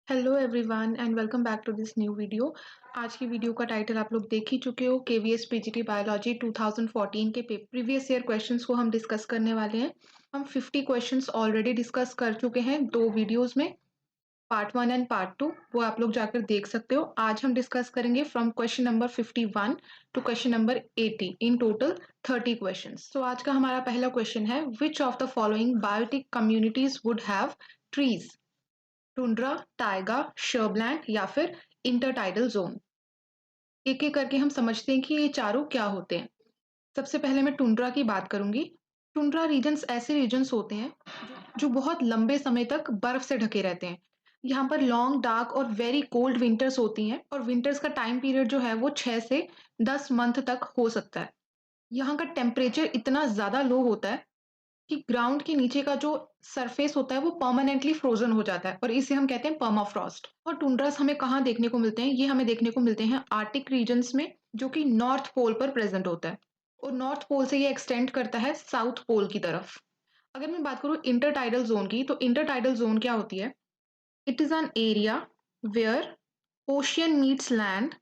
Hello everyone and welcome back to this new video. आज की video का title आप लोग देख ही चुके हो। केवीएस पीजीटी बायोलॉजी 2014 के प्रीवियस ईयर क्वेश्चंस को हम डिस्कस करने वाले हैं। हम 50 क्वेश्चंस ऑलरेडी डिस्कस कर चुके हैं दो वीडियोस में, पार्ट 1 एंड पार्ट 2। वो आप लोग जाकर देख सकते हो। आज हम डिस्कस करेंगे from question number 51 to question number 80, in total 30 questions. तो आज का हमारा पहला क्वेश्चन है, which of the following biotic communities would have trees? Tundra, taiga, shrubland या फिर इंटरटाइडल जोन। एक एक करके हम समझते हैं कि ये चारों क्या होते हैं। सबसे पहले मैं टुंड्रा की बात करूंगी। टुंड्रा रीजन्स ऐसे रीजन्स होते हैं जो बहुत लंबे समय तक बर्फ से ढके रहते हैं। यहाँ पर लॉन्ग डार्क और वेरी कोल्ड विंटर्स होती हैं और विंटर्स का टाइम पीरियड जो है वो 6 से 10 मंथ तक हो सकता है। यहाँ का टेम्परेचर इतना ज्यादा लो होता है कि ग्राउंड के नीचे का जो सरफेस होता है वो परमानेंटली फ्रोजन हो जाता है और इसे हम कहते हैं पर्माफ्रॉस्ट। और टुंड्रास हमें कहाँ देखने को मिलते हैं? ये हमें देखने को मिलते हैं आर्टिक रीजन्स में, जो कि नॉर्थ पोल पर प्रेजेंट होता है और नॉर्थ पोल से ये एक्सटेंड करता है साउथ पोल की तरफ। अगर मैं बात करूँ इंटरटाइडल जोन की, तो इंटरटाइडल जोन क्या होती है? It is an area where ocean meets land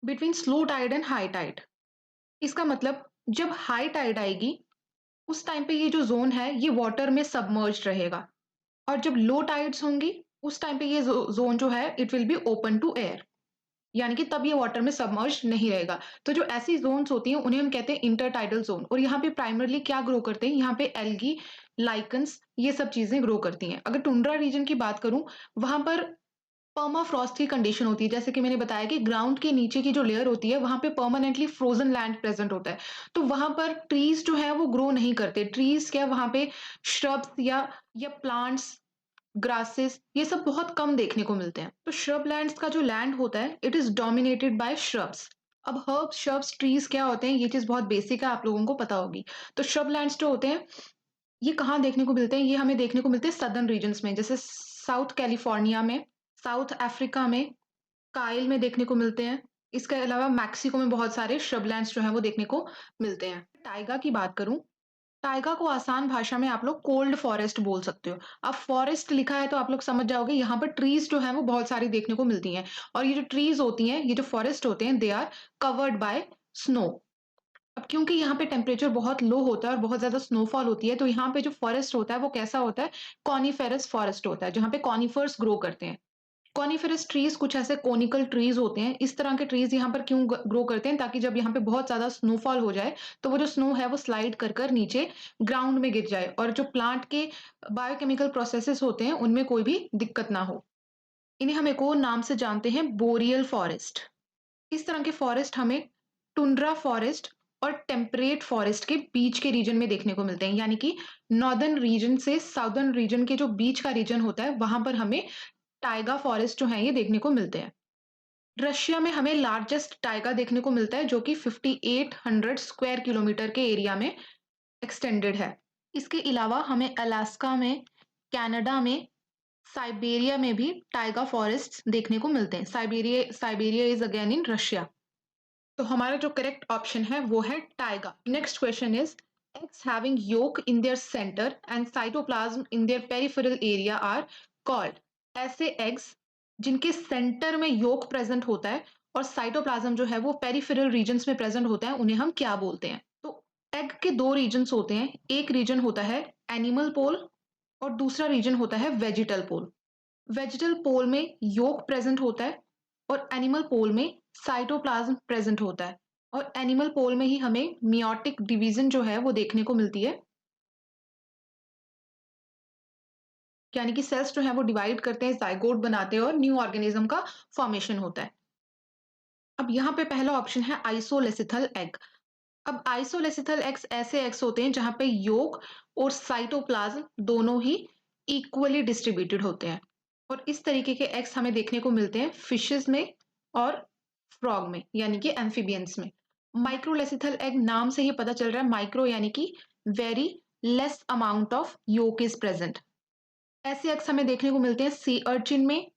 between slow tide and high tide. इसका मतलब जब हाई टाइड आएगी उस टाइम पे ये जो जोन है ये वाटर में सबमर्ज्ड रहेगा और जब लो टाइड्स होंगी उस टाइम पे ये जोन जो है it will be open to air, यानी कि तब ये वाटर में सबमर्ज नहीं रहेगा। तो जो ऐसी जोन्स होती हैं उन्हें हम कहते हैं इंटरटाइडल जोन। और यहाँ पे प्राइमरली क्या ग्रो करते हैं? यहाँ पे एल्गी, लाइकन्स, ये सब चीजें ग्रो करती हैं। अगर टुंड्रा रीजन की बात करूं, वहां पर पर्माफ्रॉस्ट की कंडीशन होती है। जैसे कि मैंने बताया कि ग्राउंड के नीचे की जो लेयर होती है वहां पे परमानेंटली फ्रोजन लैंड प्रेजेंट होता है। तो वहां पर ट्रीज जो है वो ग्रो नहीं करते। ट्रीज क्या, वहां पे श्रब्स या प्लांट्स, ग्रासेस, ये सब बहुत कम देखने को मिलते हैं। तो श्रब लैंड्स का जो लैंड होता है it is dominated by shrubs. अब हर्ब्स, श्रब्स, ट्रीज क्या होते हैं, ये चीज बहुत बेसिक है, आप लोगों को पता होगी। तो श्रब लैंड्स जो होते हैं ये कहाँ देखने को मिलते हैं? ये हमें देखने को मिलते हैं सदर्न रीजन्स में, जैसे साउथ कैलिफोर्निया में, साउथ अफ्रीका में, काइल में देखने को मिलते हैं। इसके अलावा मैक्सिको में बहुत सारे श्रबलैंड्स जो हैं वो देखने को मिलते हैं। टाइगा की बात करूं, टाइगा को आसान भाषा में आप लोग कोल्ड फॉरेस्ट बोल सकते हो। अब फॉरेस्ट लिखा है तो आप लोग समझ जाओगे यहाँ पर ट्रीज जो है वो बहुत सारी देखने को मिलती हैं। और ये जो ट्रीज होती हैं, ये जो फॉरेस्ट होते हैं, they are covered by snow. अब क्योंकि यहाँ पे टेम्परेचर बहुत लो होता है और बहुत ज्यादा स्नोफॉल होती है, तो यहाँ पे जो फॉरेस्ट होता है वो कैसा होता है? कॉनिफेरस फॉरेस्ट होता है, जहाँ पे कॉनिफर्स ग्रो करते हैं। कॉनिफेरस ट्रीज कुछ ऐसे कोनिकल ट्रीज होते हैं। इस तरह के ट्रीज यहाँ पर क्यों ग्रो करते हैं? ताकि जब यहाँ पे बहुत ज्यादा स्नोफॉल हो जाए तो वो जो स्नो है वो स्लाइड कर कर नीचे ग्राउंड में गिर जाए और जो प्लांट के बायोकेमिकल प्रोसेसेस होते हैं उनमें कोई भी दिक्कत ना हो। इन्हें हम एक और नाम से जानते हैं, बोरियल फॉरेस्ट। इस तरह के फॉरेस्ट हमें टुंड्रा फॉरेस्ट और टेम्परेट फॉरेस्ट के बीच के रीजन में देखने को मिलते हैं, यानी कि नॉर्दर्न रीजन से साउदर्न रीजन के जो बीच का रीजन होता है वहां पर हमें टाइगा फॉरेस्ट जो है ये देखने को मिलते हैं। रशिया में हमें लार्जेस्ट टाइगा देखने को मिलता है जो कि 5800 स्क्वायर किलोमीटर के एरिया में एक्सटेंडेड है। इसके अलावा हमें अलास्का में, कनाडा में, साइबेरिया में भी टाइगा फॉरेस्ट देखने को मिलते हैं। Siberia Siberia is again in Russia. तो हमारा जो करेक्ट ऑप्शन है वो है Tyga. Next question is, eggs having yolk in their center and cytoplasm in their peripheral area are called। ऐसे एग्स जिनके सेंटर में योक प्रेजेंट होता है और साइटोप्लाज्म जो है वो पेरिफेरल रीजन्स में प्रेजेंट होता है, उन्हें हम क्या बोलते हैं? तो एग के दो रीजन्स होते हैं। एक रीजन होता है एनिमल पोल और दूसरा रीजन होता है वेजिटल पोल। वेजिटल पोल में योक प्रेजेंट होता है और एनिमल पोल में साइटोप्लाज्म प्रेजेंट होता है। और एनिमल पोल में ही हमें मियोटिक डिवीजन जो है वो देखने को मिलती है, यानी कि सेल्स जो है वो डिवाइड करते हैं, जाइगोट बनाते हैं और न्यू ऑर्गेनिज्म का फॉर्मेशन होता है। अब यहाँ पे पहला ऑप्शन है आइसोलेसिथल एग। अब आइसोलेसिथल एग्स ऐसे एग्स होते हैं जहां पे योक और साइटोप्लाज्म दोनों ही इक्वली डिस्ट्रीब्यूटेड होते हैं और इस तरीके के एग्स हमें देखने को मिलते हैं फिशेस में और फ्रॉग में, यानी कि एम्फीबियंस में। माइक्रोलेसिथल एग नाम से ही पता चल रहा है, माइक्रो यानी कि very less amount of yolk is present. ऐसे एग्स हमें देखने को मिलते हैं सी अर्चिन में,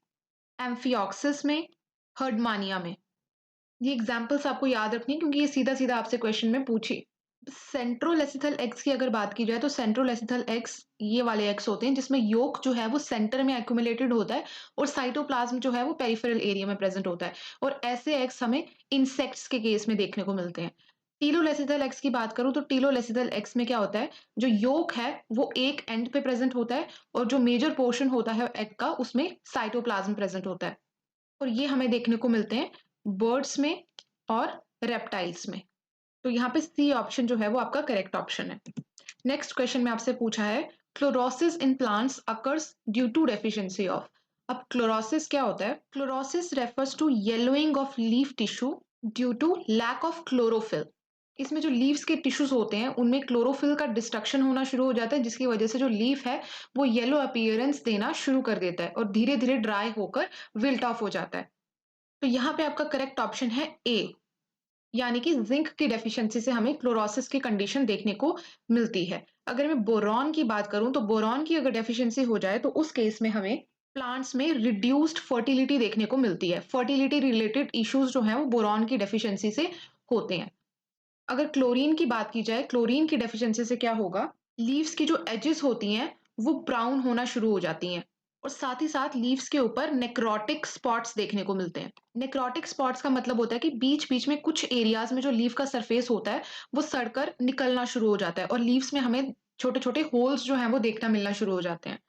एम्फियोक्सिस में, हर्डमानिया में। ये एग्जाम्पल्स आपको याद रखनी है क्योंकि ये सीधा सीधा आपसे क्वेश्चन में पूछी। सेंट्रोलेसिथल एग्स की अगर बात की जाए तो सेंट्रोलेसिथल एग्स ये वाले एग्स होते हैं जिसमें योक जो है वो सेंटर में एक्यूमुलेटेड होता है और साइटोप्लाज्म जो है वो पेरिफेरल एरिया में प्रेजेंट होता है और ऐसे एग्स हमें इंसेक्ट्स के केस में देखने को मिलते हैं। टीलोलेसिथल एग्स की बात करूं तो टीलोलेसिथल एग्स में क्या होता है, जो योक है वो एक एंड पे प्रेजेंट होता है और जो मेजर पोर्शन होता है एग का उसमें साइटोप्लाज्म प्रेजेंट होता है और ये हमें देखने को मिलते हैं बर्ड्स में और रेप्टाइल्स में। तो यहाँ पे सी ऑप्शन जो है वो आपका करेक्ट ऑप्शन है। नेक्स्ट क्वेश्चन में आपसे पूछा है chlorosis in plants occurs due to deficiency of. अब क्लोरोसिस क्या होता है? Chlorosis refers to yellowing of leaf tissue due to lack of chlorophyll. इसमें जो लीव्स के टिश्यूज होते हैं उनमें क्लोरोफिल का डिस्ट्रक्शन होना शुरू हो जाता है जिसकी वजह से जो लीफ है वो येलो अपीयरेंस देना शुरू कर देता है और धीरे धीरे ड्राई होकर विल्ट ऑफ हो जाता है। तो यहाँ पे आपका करेक्ट ऑप्शन है ए, यानी कि जिंक की डेफिशिएंसी से हमें क्लोरोसिस की कंडीशन देखने को मिलती है। अगर मैं बोरॉन की बात करूं तो बोरॉन की अगर डेफिशिएंसी हो जाए तो उस केस में हमें प्लांट्स में रिड्यूस्ड फर्टिलिटी देखने को मिलती है। फर्टिलिटी रिलेटेड इश्यूज जो हैं वो बोरॉन की डेफिशिएंसी से होते हैं। अगर क्लोरीन की बात की जाए, क्लोरीन की डेफिशिएंसी से क्या होगा, लीव्स की जो एजेस होती हैं वो ब्राउन होना शुरू हो जाती हैं और साथ ही साथ लीव्स के ऊपर नेक्रोटिक स्पॉट्स देखने को मिलते हैं। नेक्रोटिक स्पॉट्स का मतलब होता है कि बीच बीच में कुछ एरियाज में जो लीफ का सरफेस होता है वो सड़कर निकलना शुरू हो जाता है और लीव्स में हमें छोटे छोटे होल्स जो हैं वो देखना मिलना शुरू हो जाते हैं।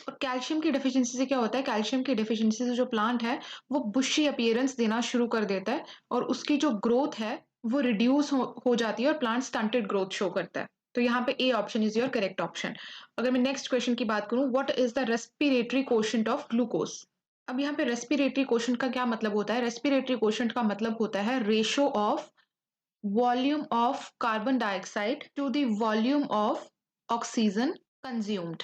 और कैल्शियम की डेफिशिएंसी से क्या होता है, कैल्शियम की डेफिशिएंसी से जो प्लांट है वो बुशी अपीयरेंस देना शुरू कर देता है और उसकी जो ग्रोथ है वो रिड्यूस हो जाती है और प्लांट स्टंटेड ग्रोथ शो करता है। तो यहाँ पे A option is your correct option. अगर मैं नेक्स्ट क्वेश्चन की बात करूं, what is the respiratory quotient of glucose. अब यहाँ पे रेस्पिरेटरी कोशेंट का क्या मतलब होता है? रेस्पिरेटरी कोशेंट का मतलब होता है ratio of volume of carbon dioxide to the volume of oxygen consumed.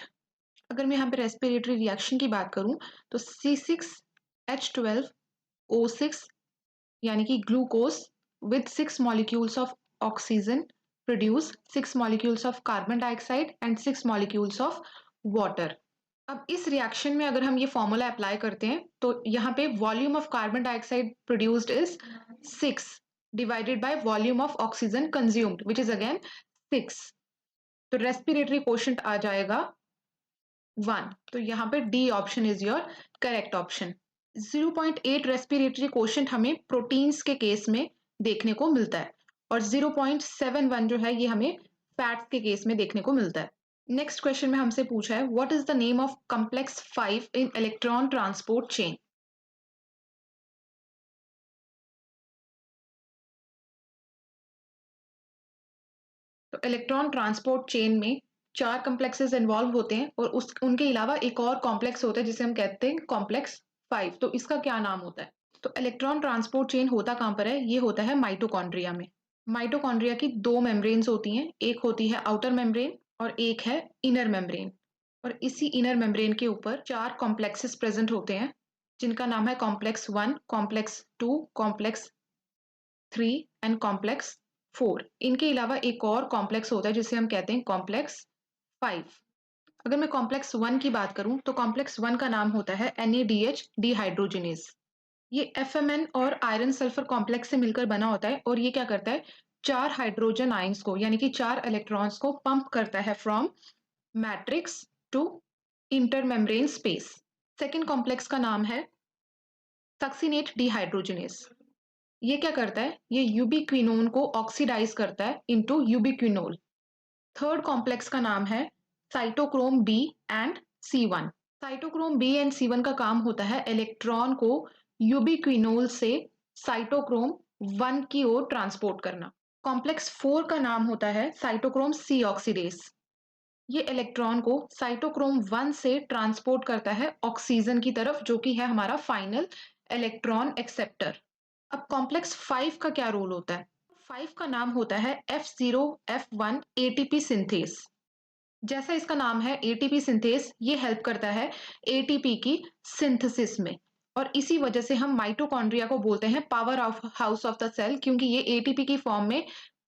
अगर मैं यहाँ पे रेस्पिरेटरी रिएक्शन की बात करूं तो C6H12O6 यानी कि glucose with 6 molecules of oxygen produce 6 molecules of carbon dioxide and 6 molecules of water। अब इस रिएक्शन में अगर हम ये फॉर्मूला अप्लाई करते हैं तो यहाँ पे volume of carbon dioxide produced is 6 divided by volume of oxygen consumed which is again 6। तो रेस्पिरेटरी कोशेंट आ जाएगा 1। तो यहाँ पे D option is your correct option. 0.8 respiratory quotient हमें प्रोटीन्स के केस में देखने को मिलता है और 0.71 जो है ये हमें फैट्स के केस में देखने को मिलता है। नेक्स्ट क्वेश्चन में हमसे पूछा है what is the name of complex 5 in electron transport chain. तो इलेक्ट्रॉन ट्रांसपोर्ट चेन में 4 कॉम्प्लेक्सेस इन्वॉल्व होते हैं और उनके अलावा एक और कॉम्प्लेक्स होता है जिसे हम कहते हैं कॉम्प्लेक्स 5। तो इसका क्या नाम होता है? तो इलेक्ट्रॉन ट्रांसपोर्ट चेन होता कहाँ पर है? ये होता है माइटोकॉन्ड्रिया में। माइटोकॉन्ड्रिया की 2 मेम्ब्रेन्स होती हैं, एक होती है आउटर मेम्ब्रेन और एक है इनर मेम्ब्रेन। और इसी इनर मेम्ब्रेन के ऊपर 4 कॉम्प्लेक्सेस प्रेजेंट होते हैं जिनका नाम है complex 1, complex 2, complex 3 and complex 4। इनके अलावा एक और कॉम्प्लेक्स होता है जिसे हम कहते हैं कॉम्प्लेक्स 5। अगर मैं कॉम्प्लेक्स 1 की बात करूं तो कॉम्प्लेक्स 1 का नाम होता है NADH डिहाइड्रोजिनेज। ये FMN और आयरन सल्फर कॉम्प्लेक्स से मिलकर बना होता है और ये क्या करता है, 4 हाइड्रोजन आयंस को यानी कि 4 इलेक्ट्रॉन्स को पंप करता है from matrix to intermembrane space. Second complex का नाम है सक्सिनेट डिहाइड्रोजिनेज। ये क्या करता है, ये यूबिक्विनोन को ऑक्सीडाइज करता है इनटू यूबिक्विनोल। थर्ड कॉम्प्लेक्स का नाम है cytochrome B and C1। Cytochrome B and C1 का काम होता है इलेक्ट्रॉन को यूबिक्विनोल से साइटोक्रोम 1 की ओर ट्रांसपोर्ट करना। कॉम्प्लेक्स 4 का नाम होता है साइटोक्रोम C ऑक्सीडेज। ये इलेक्ट्रॉन को साइटोक्रोम 1 से ट्रांसपोर्ट करता है ऑक्सीजन की तरफ जो कि है हमारा फाइनल इलेक्ट्रॉन एक्सेप्टर। अब कॉम्प्लेक्स 5 का क्या रोल होता है? 5 का नाम होता है F0F1 ATP सिंथेस। जैसा इसका नाम है ATP सिंथेस, ये हेल्प करता है ATP की सिंथेसिस में और इसी वजह से हम माइटोकॉन्ड्रिया को बोलते हैं power of house of the cell, क्योंकि ये ATP की फॉर्म में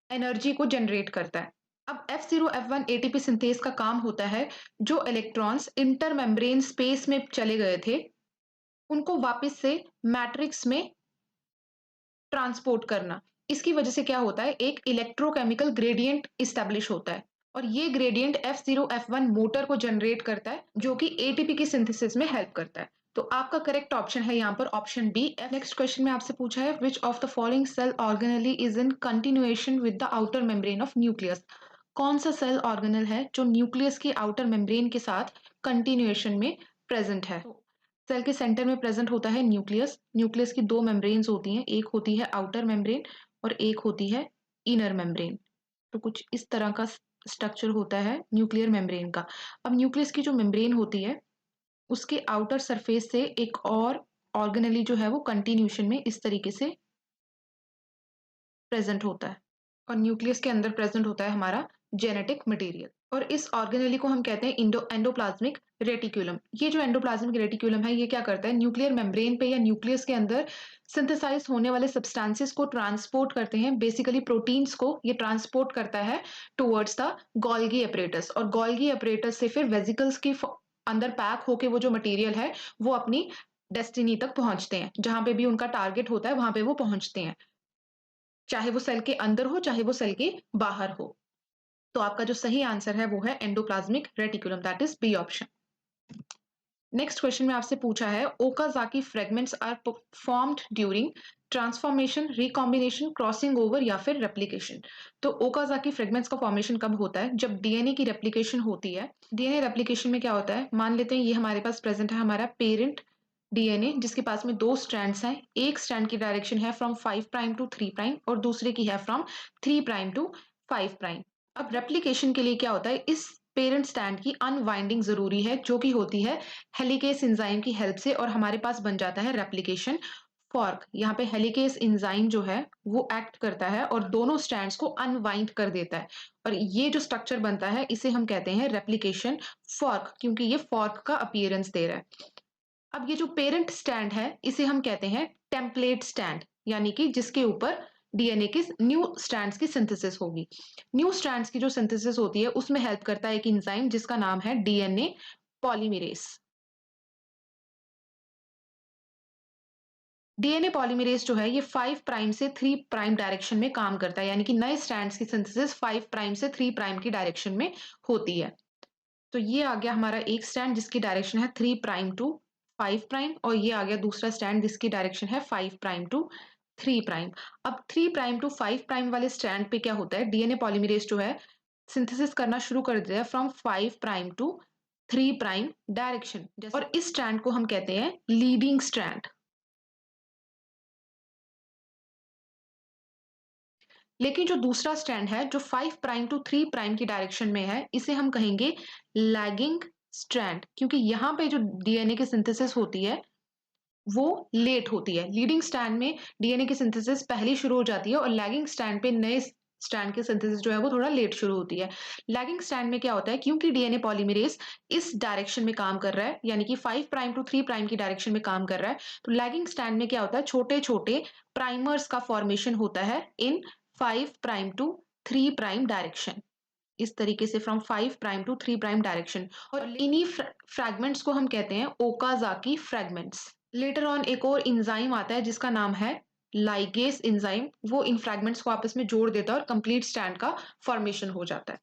एनर्जी को जनरेट करता है। अब F0F1 ATP सिंथेस का काम होता है जो इलेक्ट्रॉन्स इंटरमेम्ब्रेन स्पेस में चले गए थे उनको वापस से मैट्रिक्स में ट्रांसपोर्ट करना। इसकी वजह से क्या होता है, एक इलेक्ट्रोकेमिकल ग्रेडियंट इस्टेब्लिश होता है और ये ग्रेडियंट F0 F1 मोटर को जनरेट करता है जो कि एटीपी की सिंथेसिस में हेल्प करता है। तो आपका करेक्ट ऑप्शन है यहाँ पर ऑप्शन बी। नेक्स्ट क्वेश्चन में आपसे पूछा है which of the following cell organelle is in continuation with the outer membrane of nucleus. कौन सा सेल ऑर्गेनल है जो न्यूक्लियस की आउटर मेम्ब्रेन के साथ कंटिन्यूएशन में प्रेजेंट है। सेल के सेंटर में प्रेजेंट होता है न्यूक्लियस। न्यूक्लियस की दो मेम्ब्रेन्स होती हैं, एक होती है आउटर मेम्ब्रेन और एक होती है इनर मेम्ब्रेन। तो कुछ इस तरह का स्ट्रक्चर होता है न्यूक्लियर मेम्ब्रेन का। अब न्यूक्लियस की जो मेम्ब्रेन होती है उसके आउटर सरफेस से एक और ऑर्गेनेली जो है वो कंटिन्यूएशन में इस तरीके से प्रेजेंट होता है और न्यूक्लियस के अंदर प्रेजेंट होता है हमारा जेनेटिक मटेरियल और इस ऑर्गेनेली को हम कहते हैं एंडोप्लाज्मिक रेटिक्यूलम। ये जो एंडोप्लाज्मिक रेटिक्यूलम है ये क्या करता है, न्यूक्लियर मेम्ब्रेन पे या न्यूक्लियस के अंदर सिंथेसाइज होने वाले सब्सटेंसेस को ट्रांसपोर्ट करते हैं, बेसिकली प्रोटीन्स को ये ट्रांसपोर्ट करता है टुवर्ड्स द गोल्गी अपरेटस और गोल्गी अपरेटस से फिर वेसिकल्स की अंदर पैक होके वो जो मटेरियल है वो अपनी डेस्टिनी तक पहुंचते हैं, जहां पे भी उनका टारगेट होता है वहां पे वो पहुंचते हैं, चाहे वो सेल के अंदर हो चाहे वो सेल के बाहर हो। तो आपका जो सही आंसर है वो है endoplasmic reticulum, that is B option. Next question में आपसे पूछा है Okazaki fragments are formed during transformation, recombination, crossing over या फिर रेप्लिकेशन। तो ओकाजाकी फ्रेगमेंट्स का फॉर्मेशन कब होता है, जब डीएनए की रेप्लिकेशन होती है। डीएनए रेप्लिकेशन में क्या होता है, मान लेते हैं ये हमारे पास प्रेजेंट है हमारा पेरेंट डीएनए जिसके पास में दो स्ट्रैंड्स हैं, एक स्ट्रैंड की डायरेक्शन है फ्रॉम 5 प्राइम टू 3 प्राइम और दूसरे की है फ्रॉम 3 प्राइम टू 5 प्राइम। अब रेप्लिकेशन के लिए क्या होता है, इस पेरेंट स्ट्रैंड की अनवाइंडिंग जरूरी है जो कि होती है हेलिकेस एंजाइम की हेल्प से और हमारे पास बन जाता है रेप्लिकेशन फॉर्क। यहाँ पे हेलिकेस एंजाइम जो है वो एक्ट करता है और दोनों स्ट्रैंड्स को अनवाइंड कर देता है और ये जो स्ट्रक्चर बनता है इसे हम कहते हैं रेप्लिकेशन फॉर्क, क्योंकि ये फॉर्क का अपीयरेंस दे रहा है। अब ये जो पेरेंट स्टैंड है इसे हम कहते हैं टेम्पलेट स्टैंड, यानी कि जिसके ऊपर डीएनए की न्यू स्ट्रैंड्स की सिंथेसिस होगी। न्यू स्ट्रैंड्स की जो सिंथेसिस होती है उसमें हेल्प करता है एक एंजाइम जिसका नाम है डीएनए पॉलीमरेज। डीएनए पॉलीमरेज जो है ये 5 प्राइम से 3 प्राइम डायरेक्शन में काम करता है, यानी कि नए स्ट्रैंड्स की सिंथेसिस 5 प्राइम से 3 प्राइम की डायरेक्शन में होती है। तो ये आ गया हमारा एक स्टैंड जिसकी डायरेक्शन है 3 प्राइम टू 5 प्राइम और ये आ गया दूसरा स्टैंड जिसकी डायरेक्शन है 5 प्राइम टू 3 प्राइम। अब 3 प्राइम टू 5 प्राइम वाले स्टैंड पे क्या होता है, डीएनए पॉलीमरेज जो है सिंथेसिस करना शुरू कर देता है from 5 prime to 3 prime direction और इस स्ट्रैंड को हम कहते हैं लीडिंग स्ट्रैंड। लेकिन जो दूसरा स्ट्रैंड है जो 5 प्राइम टू 3 प्राइम की डायरेक्शन में है इसे हम कहेंगे लैगिंग स्ट्रैंड, क्योंकि यहाँ पे जो डीएनए की सिंथेसिस होती है वो लेट होती है। लीडिंग स्ट्रैंड में डीएनए की सिंथेसिस पहले शुरू हो जाती है और लैगिंग स्ट्रैंड पे नए स्ट्रैंड की सिंथेसिस जो है वो थोड़ा लेट शुरू होती है। लैगिंग स्ट्रैंड में क्या होता है, क्योंकि डीएनए पॉलीमरेज इस डायरेक्शन में काम कर रहा है, यानी कि 5 प्राइम टू 3 प्राइम की डायरेक्शन में काम कर रहा है, तो लैगिंग स्ट्रैंड में क्या होता है, छोटे छोटे प्राइमर्स का फॉर्मेशन होता है in 5 prime to 3 prime direction, इस तरीके से from 5 prime to 3 prime direction. और इन्हीं फ्रैगमेंट्स को हम कहते हैं ओकाजाकी फ्रैगमेंट्स। लेटर ऑन एक और एंजाइम आता है जिसका नाम है लाइगेस एंजाइम, वो इन फ्रैगमेंट्स को आपस में जोड़ देता है और कंप्लीट स्टैंड का फॉर्मेशन हो जाता है।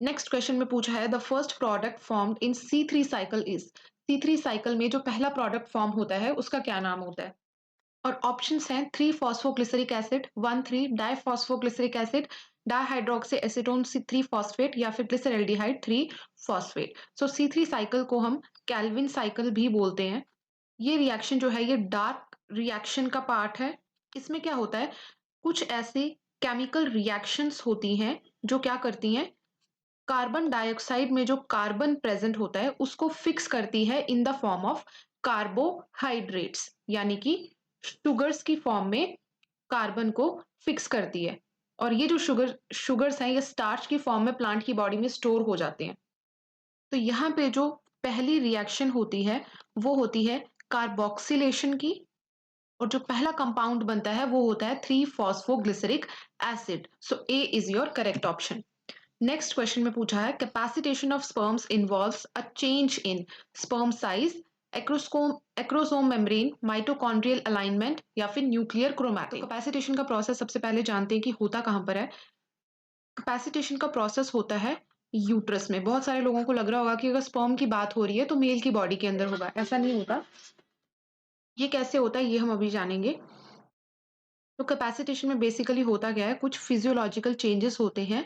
नेक्स्ट क्वेश्चन में पूछा है the first product formed in C3 cycle is. C3 cycle में जो पहला प्रोडक्ट फॉर्म होता है उसका क्या नाम होता है, और ऑप्शंस हैं 3 phosphoglyceric acid, 1,3 diphosphoglyceric acid, dihydroxy acetone C3 phosphate या फिर ग्लिसरल्डिहाइड 3 फॉस्फेट। सो C3 साइकिल को हम कैल्विन साइकिल भी बोलते हैं। ये रिएक्शन जो है ये डार्क रिएक्शन का पार्ट है। इसमें क्या होता है, कुछ ऐसी केमिकल रिएक्शंस होती हैं जो क्या करती हैं, कार्बन डाइऑक्साइड में जो कार्बन प्रेजेंट होता है उसको फिक्स करती है in the form of carbohydrates, यानी कि शुगर्स की फॉर्म में कार्बन को फिक्स करती है और ये जो शुगर्स हैं ये स्टार्च की फॉर्म में प्लांट की बॉडी में स्टोर हो जाते हैं। तो यहाँ पे जो पहली रिएक्शन होती है वो होती है कार्बोक्सिलेशन की और जो पहला कंपाउंड बनता है वो होता है 3 phosphoglyceric acid. So A is your correct option. Next question में पूछा है capacitation of sperms involves a change in sperm size acrosome membrane, mitochondrial alignment या फिर न्यूक्लियर क्रोमैटिन। तो कैपेसिटेशन का प्रोसेस सबसे पहले जानते हैं कि होता कहाँ पर है। कैपेसिटेशन का प्रोसेस होता है यूट्रस में। बहुत सारे लोगों को लग रहा होगा कि अगर स्पर्म की बात हो रही है तो मेल की बॉडी के अंदर होगा, ऐसा नहीं होता। ये कैसे होता है ये हम अभी जानेंगे। तो कैपेसिटेशन में बेसिकली होता क्या है, कुछ फिजियोलॉजिकल चेंजेस होते हैं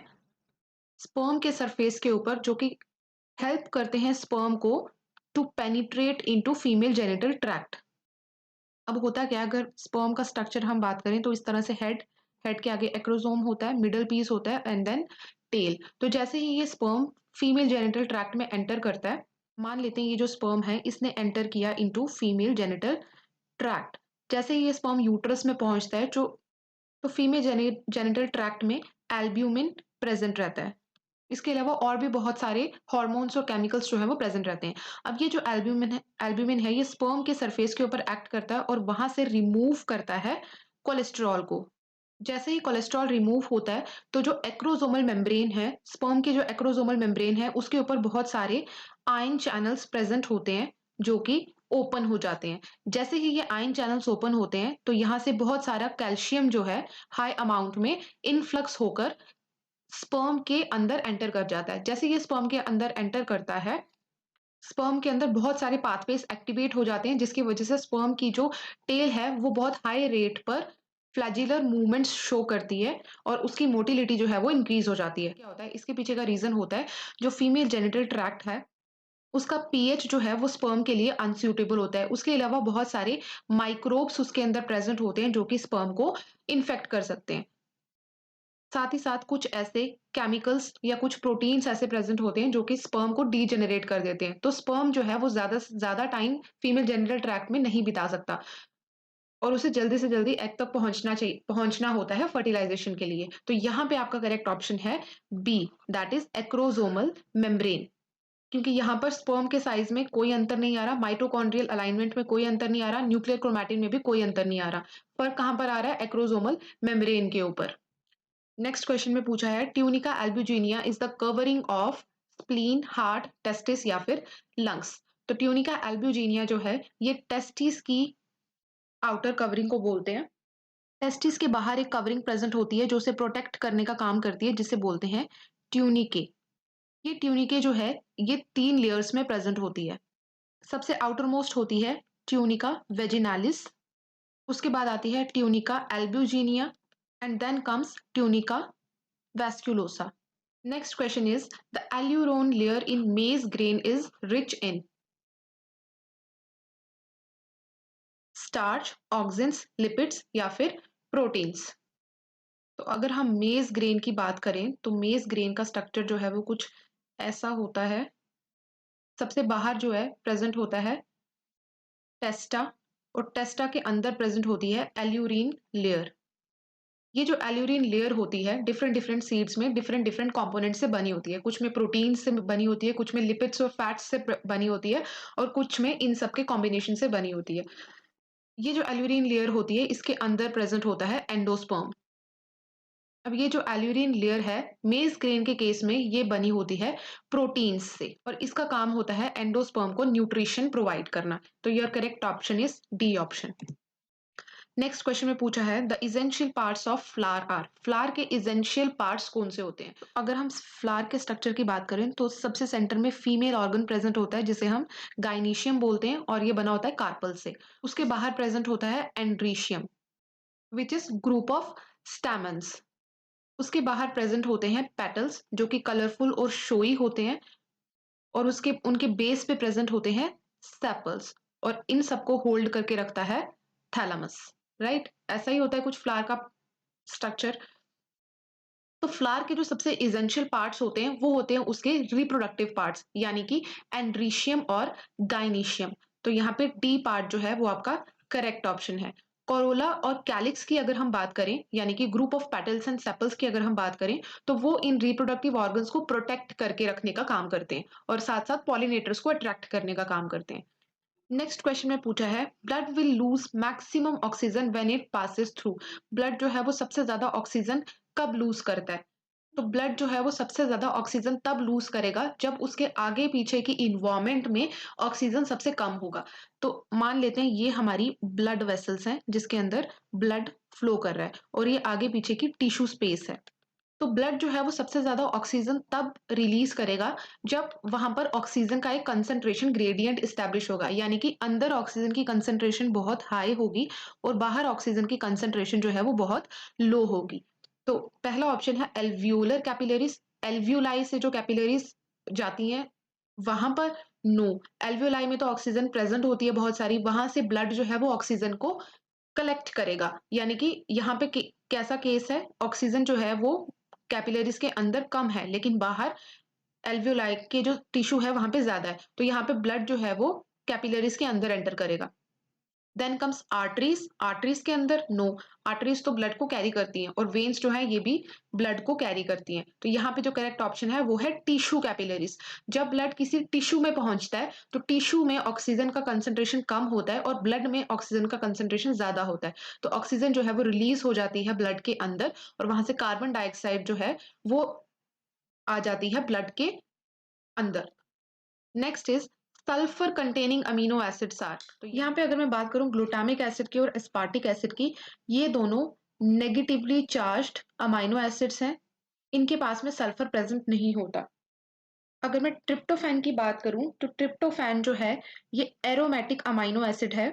स्पर्म के सरफेस के ऊपर जो कि हेल्प करते हैं स्पर्म को to penetrate into female genital tract. अब होता क्या है, अगर स्पर्म का स्ट्रक्चर हम बात करें तो इस तरह से हेड के आगे एक्रोसोम होता है, मिडल पीस होता है एंड देन टेल। तो जैसे ही ये स्पर्म फीमेल जेनिटल ट्रैक्ट में एंटर करता है, मान लेते हैं ये जो स्पर्म है इसने एंटर किया इनटू फीमेल जेनिटल ट्रैक्ट। जैसे ही ये स्पर्म यूट्रस में पहुंचता है तो फीमेल जेनिटल ट्रैक्ट में एल्ब्यूमिन प्रेजेंट रहता है। इसके अलावा और भी बहुत सारे हार्मोन्स और केमिकल्स जो है वो प्रेजेंट रहते हैं। अब ये जो एल्ब्यूमिन है ये स्पर्म के सरफेस के ऊपर एक्ट करता है और वहां से रिमूव करता है कोलेस्ट्रॉल को। जैसे ही कोलेस्ट्रॉल रिमूव होता है तो जो एक्रोसोमल मेम्ब्रेन है, स्पर्म के जो एक्रोसोमल मेम्ब्रेन है उसके ऊपर बहुत सारे आयन चैनल्स प्रेजेंट होते हैं जो कि ओपन हो जाते हैं। जैसे ही ये आयन चैनल्स ओपन होते हैं तो यहाँ से बहुत सारा कैल्शियम जो है हाई अमाउंट में इनफ्लक्स होकर स्पर्म के अंदर एंटर कर जाता है। जैसे ये स्पर्म के अंदर एंटर करता है, स्पर्म के अंदर बहुत सारे पाथवेज एक्टिवेट हो जाते हैं जिसकी वजह से स्पर्म की जो टेल है वो बहुत हाई रेट पर फ्लैजिलर मूवमेंट्स शो करती है और उसकी मोटिलिटी जो है वो इंक्रीज हो जाती है। क्या होता है इसके पीछे का रीजन होता है जो फीमेल जेनिटल ट्रैक्ट है उसका पीएच जो है वो स्पर्म के लिए अनसूटेबल होता है। उसके अलावा बहुत सारे माइक्रोब्स उसके अंदर प्रेजेंट होते हैं जो कि स्पर्म को इन्फेक्ट कर सकते हैं। साथ ही साथ कुछ ऐसे केमिकल्स या कुछ प्रोटीन्स ऐसे प्रेजेंट होते हैं जो कि स्पर्म को डीजेनरेट कर देते हैं। तो स्पर्म जो है वो ज़्यादा से ज़्यादा टाइम फीमेल जेनिटल ट्रैक्ट में नहीं बिता सकता और उसे जल्दी से जल्दी एग तक पहुंचना होता है फर्टिलाइजेशन के लिए। तो यहाँ पे आपका करेक्ट ऑप्शन है B, that is acrosomal membrane. क्योंकि यहाँ पर स्पर्म के साइज में कोई अंतर नहीं आ रहा, माइटोकॉन्ड्रियल अलाइनमेंट में कोई अंतर नहीं आ रहा, न्यूक्लियर क्रोमैटिन में भी कोई अंतर नहीं आ रहा। फर्क कहाँ पर आ रहा है, एक्रोसोमल मेम्ब्रेन के ऊपर। नेक्स्ट क्वेश्चन में पूछा है tunica albuginea is the covering of spleen, heart, testis या फिर लंग्स। तो ट्यूनिका एल्ब्यूजिनिया जो है ये टेस्टिस की आउटर कवरिंग को बोलते हैं। टेस्टिस के बाहर एक कवरिंग प्रेजेंट होती है जो उसे प्रोटेक्ट करने का काम करती है जिसे बोलते हैं ट्यूनिके। ये ट्यूनिके जो है ये 3 लेयर्स में प्रेजेंट होती है। सबसे आउटर मोस्ट होती है ट्यूनिका वेजिनालिस, उसके बाद आती है tunica albuginea and then comes tunica vasculosa. Next question is the alluron layer in maize grain is rich in starch, auxins, lipids या फिर proteins। तो अगर हम मेज ग्रेन की बात करें तो मेज ग्रेन का स्ट्रक्चर जो है वो कुछ ऐसा होता है। सबसे बाहर जो है प्रेजेंट होता है टेस्टा और टेस्टा के अंदर प्रेजेंट होती है एल्यूरिन लेयर। ये जो एल्यूरिन लेयर होती है डिफरेंट डिफरेंट सीड्स में डिफरेंट डिफरेंट कंपोनेंट से बनी होती है। कुछ में प्रोटीन से बनी होती है, कुछ में लिपिड्स और फैट्स से बनी होती है और कुछ में इन सब के कॉम्बिनेशन से बनी होती है। ये जो एल्यूरिन लेयर होती है इसके अंदर प्रेजेंट होता है एंडोस्पर्म। अब ये जो एल्यूरिन लेयर है मेज ग्रेन के केस में ये बनी होती है प्रोटीन्स से और इसका काम होता है एंडोस्पर्म को न्यूट्रिशन प्रोवाइड करना। तो your correct option is D option. Next question में पूछा है the essential parts of flower are. Flower के इजेंशियल पार्ट्स कौन से होते हैं। अगर हम फ्लावर के स्ट्रक्चर की बात करें तो सबसे सेंटर में फीमेल ऑर्गन प्रेजेंट होता है जिसे हम गाइनीशियम बोलते हैं और ये बना होता है कार्पल से। उसके बाहर प्रेजेंट होता है androecium which is group of स्टैमेंस। उसके बाहर प्रेजेंट होते हैं पेटल्स जो कि कलरफुल और शोई होते हैं और उसके उनके बेस पे प्रेजेंट होते हैं सेपल्स और इन सबको होल्ड करके रखता है थैलामस। राइट ऐसा ही होता है कुछ फ्लावर का स्ट्रक्चर। तो फ्लावर के जो सबसे इजेंशियल पार्ट्स होते हैं वो होते हैं उसके रिप्रोडक्टिव पार्ट्स यानी कि एंड्रीशियम और गाइनीशियम। तो यहाँ पे डी पार्ट जो है वो आपका करेक्ट ऑप्शन है। कोरोला और कैलिक्स की अगर हम बात करें यानी कि group of petals and sepals की अगर हम बात करें तो वो इन रिप्रोडक्टिव ऑर्गन्स को प्रोटेक्ट करके रखने का काम करते हैं और साथ साथ पॉलिनेटर्स को अट्रैक्ट करने का काम करते हैं। नेक्स्ट क्वेश्चन में पूछा है blood will lose maximum oxygen when it passes through. Blood जो है वो सबसे ज्यादा ऑक्सीजन कब लूज करता है। तो ब्लड जो है वो सबसे ज़्यादा ऑक्सीजन तब लूज़ करेगा जब उसके आगे पीछे की एनवायरनमेंट में ऑक्सीजन सबसे कम होगा। तो मान लेते हैं ये हमारी ब्लड वेसल्स हैं जिसके अंदर ब्लड फ्लो कर रहा है और ये आगे पीछे की टिश्यू स्पेस है। तो ब्लड जो है वो सबसे ज़्यादा ऑक्सीजन तब रिलीज़ करेगा जब वहाँ पर ऑक्सीजन का एक कंसंट्रेशन ग्रेडिएंट एस्टेब्लिश होगा, यानी कि अंदर ऑक्सीजन की कंसंट्रेशन बहुत हाई होगी और बाहर ऑक्सीजन की कंसंट्रेशन जो है वो बहुत लो होगी। तो पहला ऑप्शन है एल्वियोलर कैपिलरीज, एल्वियोलाई से जो कैपिलरीज जाती हैं वहां पर नो, एल्वियोलाई में तो ऑक्सीजन प्रेजेंट होती है बहुत सारी, वहां से ब्लड जो है वो ऑक्सीजन को कलेक्ट करेगा, यानी कि यहाँ पे कैसा केस है, ऑक्सीजन जो है वो कैपिलरीज के अंदर कम है लेकिन बाहर एल्वियोलाई के जो टिश्यू है वहां पे ज्यादा है, तो यहाँ पे ब्लड जो है वो कैपिलरीज के अंदर एंटर करेगा। देन कम्स आर्टरीज, आर्टरीज के अंदर नो, आर्टरीज तो ब्लड को कैरी करती हैं और वेन्स जो है ये भी ब्लड को कैरी करती हैं, तो यहाँ पे जो करेक्ट ऑप्शन है वो है टिश्यू कैपिलरीज। जब ब्लड किसी टिश्यू में पहुंचता है तो टिश्यू में ऑक्सीजन का कंसंट्रेशन कम होता है और ब्लड में ऑक्सीजन का कंसंट्रेशन ज्यादा होता है, तो ऑक्सीजन जो है वो रिलीज हो जाती है ब्लड के अंदर और वहां से कार्बन डाइऑक्साइड जो है वो आ जाती है ब्लड के अंदर। Next is sulphur containing amino acids are, तो यहाँ पे अगर मैं बात करूं ग्लूटामिक एसिड की और एस्पार्टिक एसिड की, ये दोनों नेगेटिवली चार्ज्ड अमीनो एसिड्स हैं, इनके पास में सल्फर प्रेजेंट नहीं होता। अगर मैं ट्रिप्टोफैन की बात करूं तो ट्रिप्टोफैन जो है ये एरोमेटिक अमीनो एसिड है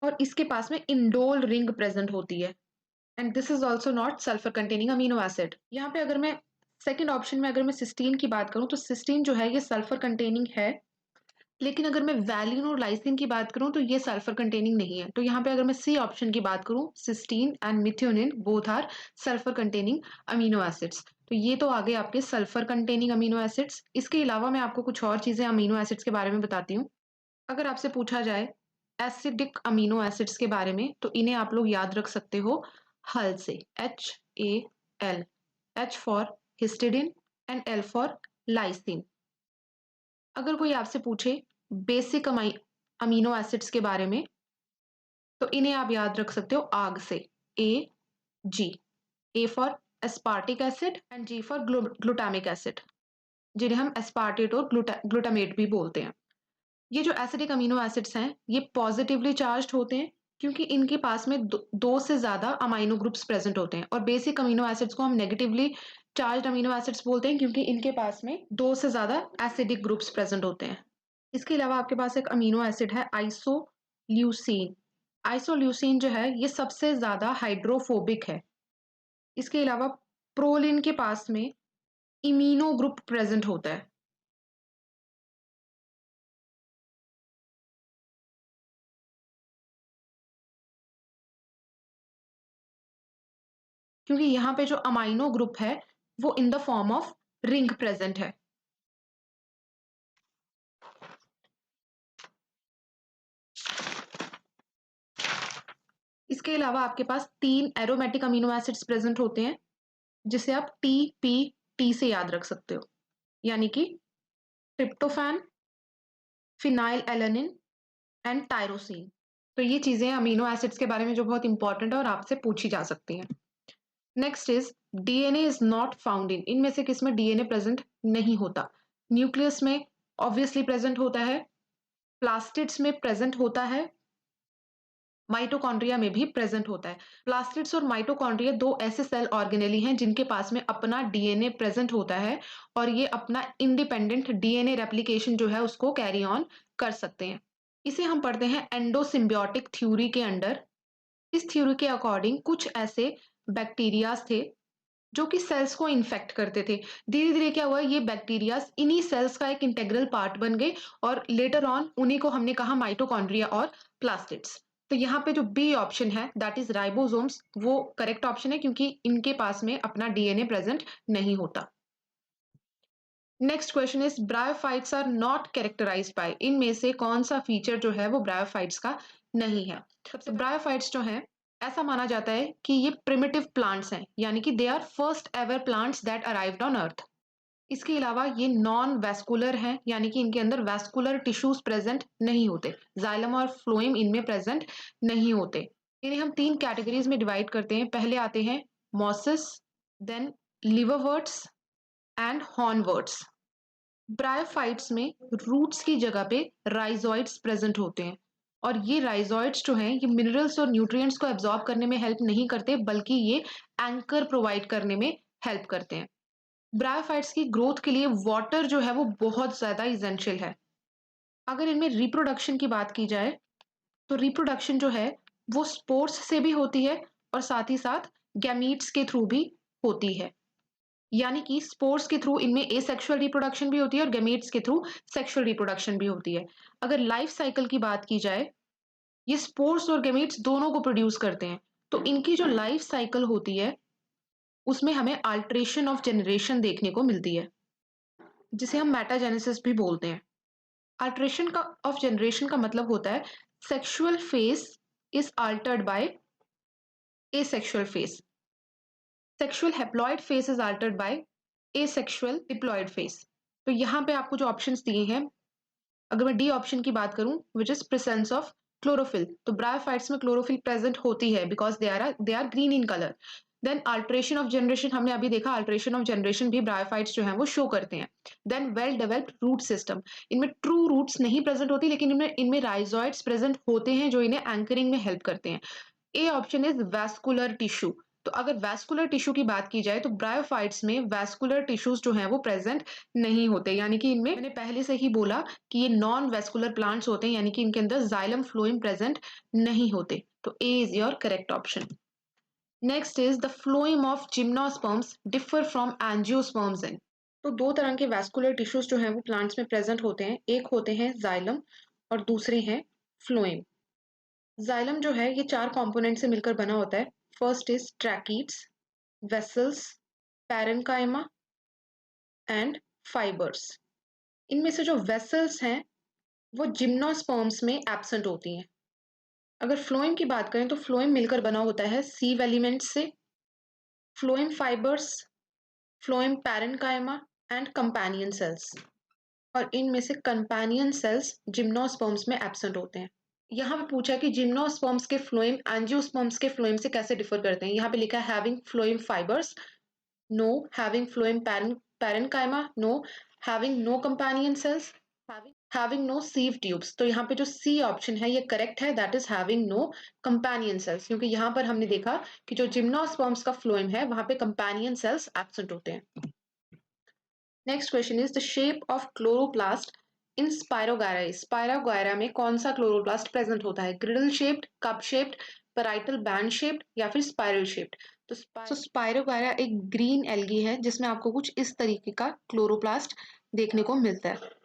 और इसके पास में इंडोल रिंग प्रेजेंट होती है and this is also not sulphur containing amino acid. यहाँ पे अगर मैं सेकेंड ऑप्शन में अगर मैं सिस्टीन की बात करूं तो सिस्टीन जो है ये सल्फर कंटेनिंग है, लेकिन अगर मैं वैलिन और लाइसिन की बात करूं तो ये सल्फर कंटेनिंग नहीं है, तो यहाँ पे अगर मैं सी ऑप्शन की बात करूं cysteine and methionine both are sulphur containing amino acids, तो ये तो आगे आपके सल्फर कंटेनिंग अमीनो एसिड्स। इसके अलावा मैं आपको कुछ और चीजें अमीनो एसिड्स के बारे में बताती हूँ। अगर आपसे पूछा जाए एसिडिक अमीनो एसिड्स के बारे में तो इन्हें आप लोग याद रख सकते हो हल से, HAL, H for histidine and L for lysine. अगर कोई आपसे पूछे बेसिक अमीनो एसिड्स के बारे में तो इन्हें आप याद रख सकते हो आग से, AG, A for aspartic acid and G for glutamic acid, जिन्हें हम एस्पार्टेट और ग्लूटामेट भी बोलते हैं। ये जो एसिडिक अमीनो एसिड्स हैं ये पॉजिटिवली चार्ज्ड होते हैं क्योंकि इनके पास में दो से ज्यादा अमीनो ग्रुप्स प्रेजेंट होते हैं, और बेसिक अमीनो एसिड्स को हम नेगेटिवली चार्ज्ड अमीनो एसिड्स बोलते हैं क्योंकि इनके पास में दो से ज्यादा एसिडिक ग्रुप्स प्रेजेंट होते हैं। इसके अलावा आपके पास एक अमीनो एसिड है आइसोल्यूसिन, आइसोल्यूसिन जो है ये सबसे ज्यादा हाइड्रोफोबिक है। इसके अलावा प्रोलिन के पास में इमीनो ग्रुप प्रेजेंट होता है, क्योंकि यहाँ पे जो अमाइनो ग्रुप है वो in the form of ring present है। इसके अलावा आपके पास 3 एरोमेटिक अमीनो एसिड्स प्रेजेंट होते हैं जिसे आप TPT से याद रख सकते हो, यानी कि tryptophan, phenyl alanine and tyrosine. तो ये चीजें अमीनो एसिड्स के बारे में जो बहुत इंपॉर्टेंट है और आपसे पूछी जा सकती हैं। Next is DNA is not found in, इनमें से किसमें DNA प्रेजेंट नहीं होता? न्यूक्लियस में ऑब्वियसली प्रेजेंट होता है, प्लास्टिड्स में प्रेजेंट होता है, माइटोकॉन्ड्रिया में भी प्रेजेंट होता है। प्लास्टिड्स और माइटोकॉन्ड्रिया दो ऐसे सेल ऑर्गेनेली हैं जिनके पास में अपना DNA प्रेजेंट होता है और ये अपना इंडिपेंडेंट DNA रेप्लिकेशन जो है उसको कैरी ऑन कर सकते हैं। इसे हम पढ़ते हैं एंडोसिम्बियोटिक थ्योरी के अंडर। इस थ्योरी के अकॉर्डिंग कुछ ऐसे बैक्टीरियाज थे जो कि सेल्स को इन्फेक्ट करते थे। धीरे धीरे क्या हुआ, ये बैक्टीरियाज इन्हीं सेल्स का एक इंटेग्रल पार्ट बन गए और लेटर ऑन उन्हीं को हमने कहा माइटोकॉन्ड्रिया और प्लास्टिड्स। तो यहाँ पे जो बी ऑप्शन है दैट इज राइबोसोम्स वो करेक्ट ऑप्शन है क्योंकि इनके पास में अपना DNA प्रेजेंट नहीं होता। Next question is bryophytes are not characterised by, इनमें से कौन सा फीचर जो है वो ब्रायोफाइट्स का नहीं है? सबसे ब्रायोफाइट्स जो है ऐसा माना जाता है कि ये प्रिमिटिव प्लांट्स हैं, यानी कि they are first ever plants that arrived on earth. इसके अलावा ये नॉन वैस्कुलर हैं, यानी कि इनके अंदर वैस्कुलर टिश्यूज प्रेजेंट नहीं होते, जाइलम और फ्लोएम इनमें प्रेजेंट नहीं होते। इन्हें हम 3 कैटेगरीज में डिवाइड करते हैं। पहले आते हैं मॉसिस, देन लिवरवर्ट्स एंड हॉर्नवर्ट्स। ब्रायोफाइट्स में रूट्स की जगह पे राइजोइड्स प्रेजेंट होते हैं, और ये राइजोइड्स जो हैं ये मिनरल्स और न्यूट्रिएंट्स को एब्जॉर्ब करने में हेल्प नहीं करते, बल्कि ये एंकर प्रोवाइड करने में हेल्प करते हैं। ब्रायोफाइट्स की ग्रोथ के लिए वाटर जो है वो बहुत ज्यादा इसेंशियल है। अगर इनमें रिप्रोडक्शन की बात की जाए तो रिप्रोडक्शन जो है वो स्पोर्स से भी होती है और साथ ही साथ गैमीट्स के थ्रू भी होती है। यानी कि स्पोर्स के थ्रू इनमें एसेक्सुअल रिप्रोडक्शन भी होती है और गैमेट्स के थ्रू सेक्सुअल रिप्रोडक्शन भी होती है। अगर लाइफ साइकिल की बात की जाए, ये स्पोर्स और गैमेट्स दोनों को प्रोड्यूस करते हैं। तो इनकी जो लाइफ साइकिल होती है उसमें हमें अल्टरेशन ऑफ जनरेशन देखने को मिलती है, जिसे हम मेटाजेनेसिस भी बोलते हैं। अल्टरेशन का ऑफ जनरेशन का मतलब होता है sexual phase is altered by asexual phase, sexual haploid phase is altered by asexual diploid phase. तो यहाँ पे आपको जो ऑप्शंस दिए हैं, अगर मैं डी ऑप्शन की बात करूं which is presence of chlorophyll, तो ब्रायोफाइट्स में क्लोरोफिल प्रेजेंट होती है because they are green in colour. Then alteration of generation, हमने अभी देखा अल्टरेशन ऑफ जनरेशन भी ब्रायोफाइट्स जो है वो शो करते हैं। Then well developed root system, इनमें ट्रू रूट्स नहीं प्रेजेंट होती, लेकिन इनमें राइजोइड्स प्रेजेंट होते हैं जो इन्हें एंकरिंग में हेल्प करते हैं। A option is vascular tissue. तो अगर वैस्कुलर टिश्यू की बात की जाए तो ब्रायोफाइट्स में वैस्कुलर टिश्यूज जो हैं वो प्रेजेंट नहीं होते, यानी कि इनमें मैंने पहले से ही बोला कि ये नॉन वैस्कुलर प्लांट्स होते हैं, यानी कि इनके अंदर जाइलम फ्लोएम प्रेजेंट नहीं होते। तो A is your correct option. Next is the phloem of gymnosperms differ from angiosperms in. तो दो तरह के वैस्कुलर टिश्यूज जो हैं वो प्लांट्स में प्रेजेंट होते हैं, एक होते हैं जाइलम और दूसरे हैं फ्लोएम। जाइलम जो है ये 4 कंपोनेंट से मिलकर बना होता है। First is tracheids, vessels, parenchyma and fibres. इनमें से जो वेसल्स हैं वो जिम्नोस्पर्म्स में एब्सेंट होती हैं। अगर फ्लोएम की बात करें तो फ्लोएम मिलकर बना होता है सीव एलिमेंट्स से, phloem fibres, phloem parenchyma and companion cells, और इनमें से कंपेनियन सेल्स जिम्नोस्पर्म्स में एब्सेंट होते हैं। यहाँ पे पूछा है कि जिम्नोस्पर्म्स के फ्लोएम एंजियोस्पर्म्स के फ्लोएम से कैसे डिफर करते हैं। यहाँ पे लिखा है having phloem fibres, no, having phloem parenchyma, no, having no companion cells, having no sieve tubes. तो यहाँ पे जो सी ऑप्शन है ये करेक्ट है, that is having no companion cells, क्योंकि यहाँ पर हमने देखा कि जो जिम्नोस्पर्म्स का फ्लोएम है वहां पे कंपेनियन सेल्स एब्सेंट होते हैं। Next question is the shape of chloroplast in spirogyra. Spirogyra में कौन सा क्लोरोप्लास्ट प्रेजेंट होता है? ग्रिडल shaped, cup shaped, parietal band shaped या फिर स्पाइरल शेप्ड? तो स्पायरोगायरा एक ग्रीन एल्गी है जिसमें आपको कुछ इस तरीके का क्लोरोप्लास्ट देखने को मिलता है।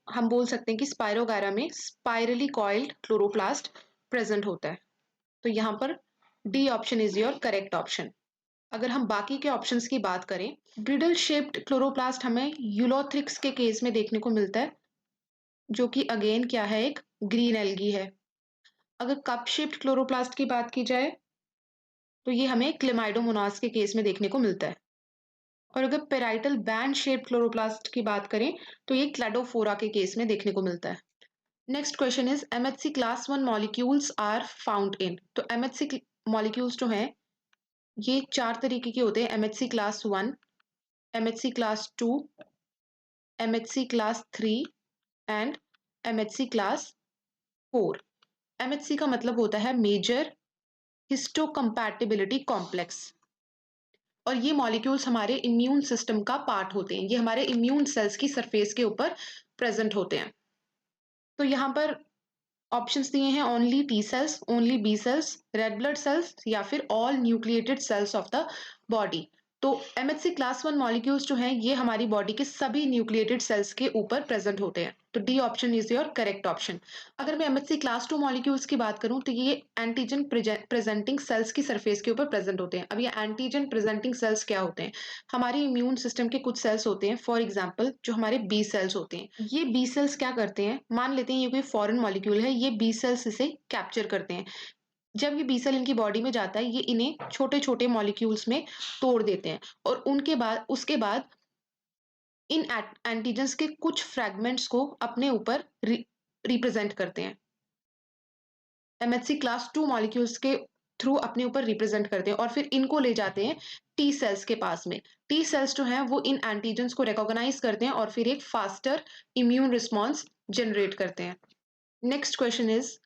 हम बोल सकते हैं कि स्पायरोगायरा में स्पाइरली कॉइल्ड क्लोरोप्लास्ट प्रेजेंट होता है। तो यहाँ पर D option is your correct option. अगर हम बाकी के ऑप्शंस की बात करें, ग्रिडल शेप्ड क्लोरोप्लास्ट हमें यूलोथ्रिक्स के केस में देखने को मिलता है, जो कि अगेन क्या है, एक ग्रीन एल्गी है। अगर कप शेप्ड क्लोरोप्लास्ट की बात की जाए तो ये हमें क्लेमाइडोमोनास के केस में देखने को मिलता है। और अगर पेराइटल बैंड शेप्ड क्लोरोप्लास्ट की बात करें तो ये क्लैडोफोरा के केस में देखने को मिलता है। Next question is MHC class 1 molecules are found in. तो एमएचसी मॉलिक्यूल्स जो हैं ये 4 तरीके के होते हैं: MHC class 1, MHC class 2, MHC class 3 and MHC class 4। MHC का मतलब होता है मेजर हिस्टोकम्पैटिबिलिटी कॉम्प्लेक्स, और ये मॉलिक्यूल्स हमारे इम्यून सिस्टम का पार्ट होते हैं। ये हमारे इम्यून सेल्स की सरफेस के ऊपर प्रेजेंट होते हैं। तो यहाँ पर ऑप्शंस दिए हैं: only T cells, only B cells, red blood cells या फिर all nucleated cells of the body. तो एमएचसी क्लास 1 मॉलिक्यूल्स जो हैं ये हमारी बॉडी के सभी न्यूक्लिएटेड सेल्स के ऊपर प्रेजेंट होते हैं। तो D option is your correct option. अगर मैं एमएचसी क्लास 2 मॉलिक्यूल्स की बात करूं तो ये एंटीजन प्रेजेंटिंग सेल्स की सरफेस के ऊपर प्रेजेंट होते हैं। अब ये एंटीजन प्रेजेंटिंग सेल्स क्या होते हैं? हमारे इम्यून सिस्टम के कुछ सेल्स होते हैं, फॉर एग्जाम्पल जो हमारे बी सेल्स होते हैं। ये बी सेल्स क्या करते हैं, मान लेते हैं ये कोई फॉरेन मॉलिक्यूल है, ये बी सेल्स इसे कैप्चर करते हैं। जब ये बी सेल इनकी बॉडी में जाता है ये इन्हें छोटे छोटे मॉलिक्यूल्स में तोड़ देते हैं, और उसके बाद इन एंटीजेंस के कुछ फ्रैगमेंट्स को अपने ऊपर रिप्रेजेंट करते हैं। एमएचसी क्लास 2 मॉलिक्यूल्स के थ्रू अपने ऊपर रिप्रेजेंट करते हैं और फिर इनको ले जाते हैं टी सेल्स के पास में। टी सेल्स जो हैं वो इन एंटीजन्स को रिकॉग्नाइज करते हैं और फिर एक फास्टर इम्यून रिस्पॉन्स जनरेट करते हैं। Next question is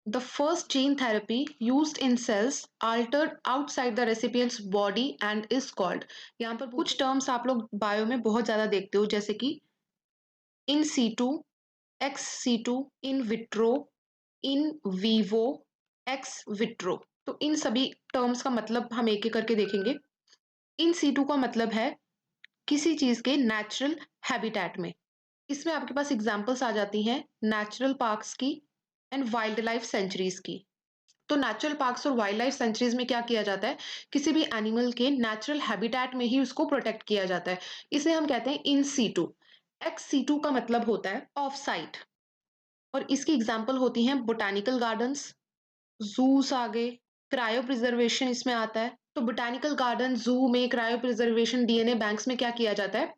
the first gene therapy used in cells altered outside the recipient's body and is called। यहाँ पर कुछ टर्म्स आप लोग बायो में बहुत ज्यादा देखते हो, जैसे कि in situ, ex situ, in vitro, in vivo, ex vitro. तो इन सभी टर्म्स का मतलब हम एक एक करके देखेंगे। इन सीटू का मतलब है किसी चीज के नेचुरल हैबिटेट में। इसमें आपके पास एग्जांपल्स आ जाती हैं नेचुरल पार्क्स की एंड वाइल्ड लाइफ सेंचुरीज की। तो नेचुरल पार्क्स और वाइल्ड लाइफ सेंचुरीज में क्या किया जाता है, किसी भी एनिमल के नेचुरल हैबिटेट में ही उसको प्रोटेक्ट किया जाता है। इसे हम कहते हैं इन सीटू। एक्स सीटू का मतलब होता है ऑफ साइट, और इसकी एग्जांपल होती हैं बोटानिकल गार्डन्स, जूस आ गए, क्रायो प्रिजर्वेशन इसमें आता है। तो बोटानिकल गार्डन, जू में क्रायो प्रिजर्वेशन, डीएनए बैंक्स में क्या किया जाता है,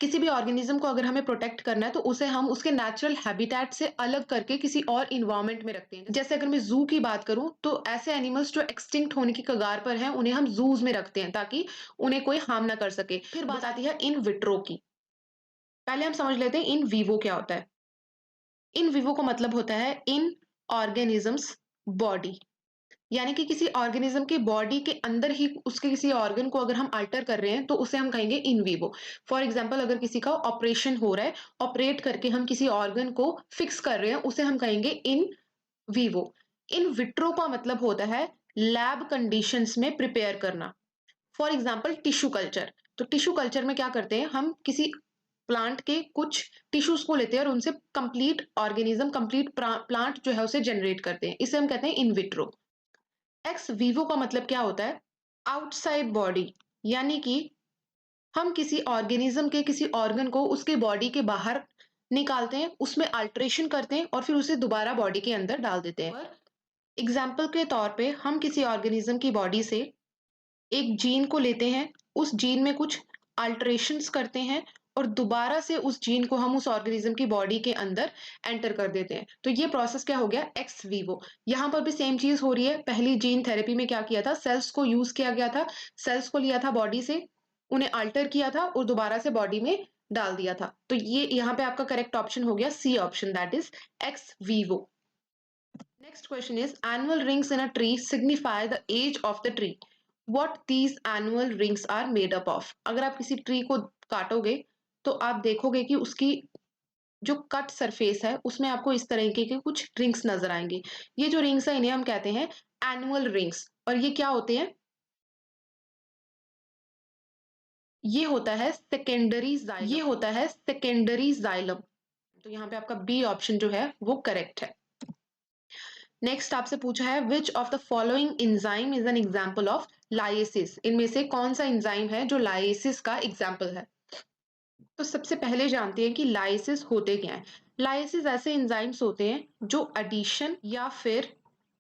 किसी भी ऑर्गेनिज्म को अगर हमें प्रोटेक्ट करना है तो उसे हम उसके नेचुरल हैबिटेट से अलग करके किसी और इन्वायरमेंट में रखते हैं। जैसे अगर मैं जू की बात करूं तो ऐसे एनिमल्स जो एक्सटिंक्ट होने की कगार पर हैं उन्हें हम जूज में रखते हैं ताकि उन्हें कोई हार्म ना कर सके। फिर बात आती है इन विट्रो की। पहले हम समझ लेते हैं इन वीवो क्या होता है। इन विवो का मतलब होता है इन ऑर्गेनिजम्स बॉडी, यानी कि किसी ऑर्गेनिज्म के बॉडी के अंदर ही उसके किसी ऑर्गन को अगर हम अल्टर कर रहे हैं तो उसे हम कहेंगे इन विवो। फॉर एग्जांपल अगर किसी का ऑपरेशन हो रहा है, ऑपरेट करके हम किसी ऑर्गन को फिक्स कर रहे हैं, उसे हम कहेंगे इन विवो। इन विट्रो का मतलब होता है लैब कंडीशंस में प्रिपेयर करना। For example tissue culture. तो टिश्यू कल्चर में क्या करते हैं, हम किसी प्लांट के कुछ टिश्यूज को लेते हैं और उनसे कंप्लीट ऑर्गेनिज्म, कंप्लीट प्लांट जो है उसे जनरेट करते हैं। इसे हम कहते हैं इन विट्रो। एक्स वीवो का मतलब क्या होता है, आउटसाइड बॉडी, यानी कि हम किसी ऑर्गेनिज्म के किसी ऑर्गन को उसके बॉडी के बाहर निकालते हैं, उसमें अल्टरेशन करते हैं और फिर उसे दोबारा बॉडी के अंदर डाल देते हैं। एग्जाम्पल के तौर पे हम किसी ऑर्गेनिज्म की बॉडी से एक जीन को लेते हैं, उस जीन में कुछ अल्टरेशंस करते हैं और दोबारा से उस जीन को हम उस ऑर्गेनिज्म की बॉडी के अंदर एंटर कर देते हैं। तो ये प्रोसेस क्या हो गया, एक्स वीवो। यहाँ पर भी सेम चीज हो रही है। पहली जीन थेरेपी में क्या किया था, सेल्स को यूज किया गया था, सेल्स को लिया था बॉडी से, उन्हें अल्टर किया था और दोबारा से बॉडी में डाल दिया था। तो ये यहाँ पे आपका करेक्ट ऑप्शन हो गया C option, that is ex vivo. Next question is annual rings in a tree signify the age of the tree. What these annual rings are made up of. अगर आप किसी ट्री को काटोगे तो आप देखोगे कि उसकी जो कट सरफेस है उसमें आपको इस तरीके के कुछ रिंग्स नजर आएंगे। ये जो रिंग्स है इन्हें हम कहते हैं एनुअल रिंग्स। और ये क्या होते हैं, ये होता है सेकेंडरी जाइलम, ये होता है सेकेंडरी जाइलम। तो यहाँ पे आपका बी ऑप्शन जो है वो करेक्ट है। नेक्स्ट आपसे पूछा है which of the following enzyme is an example of lysis. इनमें से कौन सा एंजाइम है जो लाइसिस का एग्जांपल है। तो सबसे पहले जानते हैं कि लाइसिस होते क्या हैं। लाइसिस ऐसे एंजाइम्स होते हैं जो एडिशन या फिर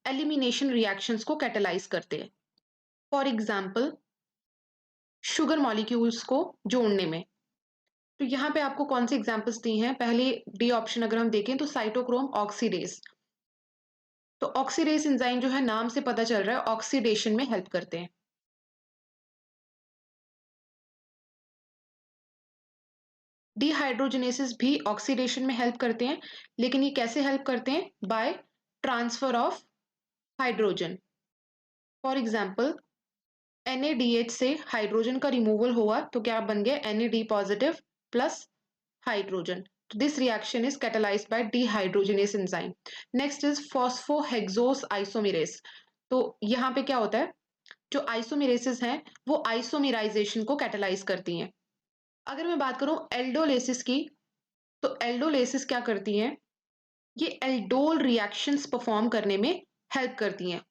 एलिमिनेशन रिएक्शंस को कैटेलाइज करते हैं। फॉर एग्जांपल शुगर मॉलिक्यूल्स को जोड़ने में। तो यहाँ पे आपको कौन सी एग्जांपल्स दी हैं, पहले डी ऑप्शन अगर हम देखें तो साइटोक्रोम ऑक्सीडेज। तो ऑक्सीडेज एंजाइम जो है नाम से पता चल रहा है ऑक्सीडेशन में हेल्प करते हैं। डिहाइड्रोजनेसिस भी ऑक्सीडेशन में हेल्प करते हैं, लेकिन ये कैसे हेल्प करते हैं, by transfer of hydrogen. For example NaDH से हाइड्रोजन का रिमूवल हुआ तो क्या बन गया NaD positive plus hydrogen. This reaction is catalysed by dehydrogenase enzyme. Next is phosphohexose isomerase. तो यहाँ पे क्या होता है, जो आइसोमेरेसेस हैं वो आइसोमेराइजेशन को कैटेलाइज करती हैं। अगर मैं बात करूं एल्डोलेसिस की, तो एल्डोलेसिस क्या करती हैं, ये एल्डोल रिएक्शंस परफॉर्म करने में हेल्प करती हैं।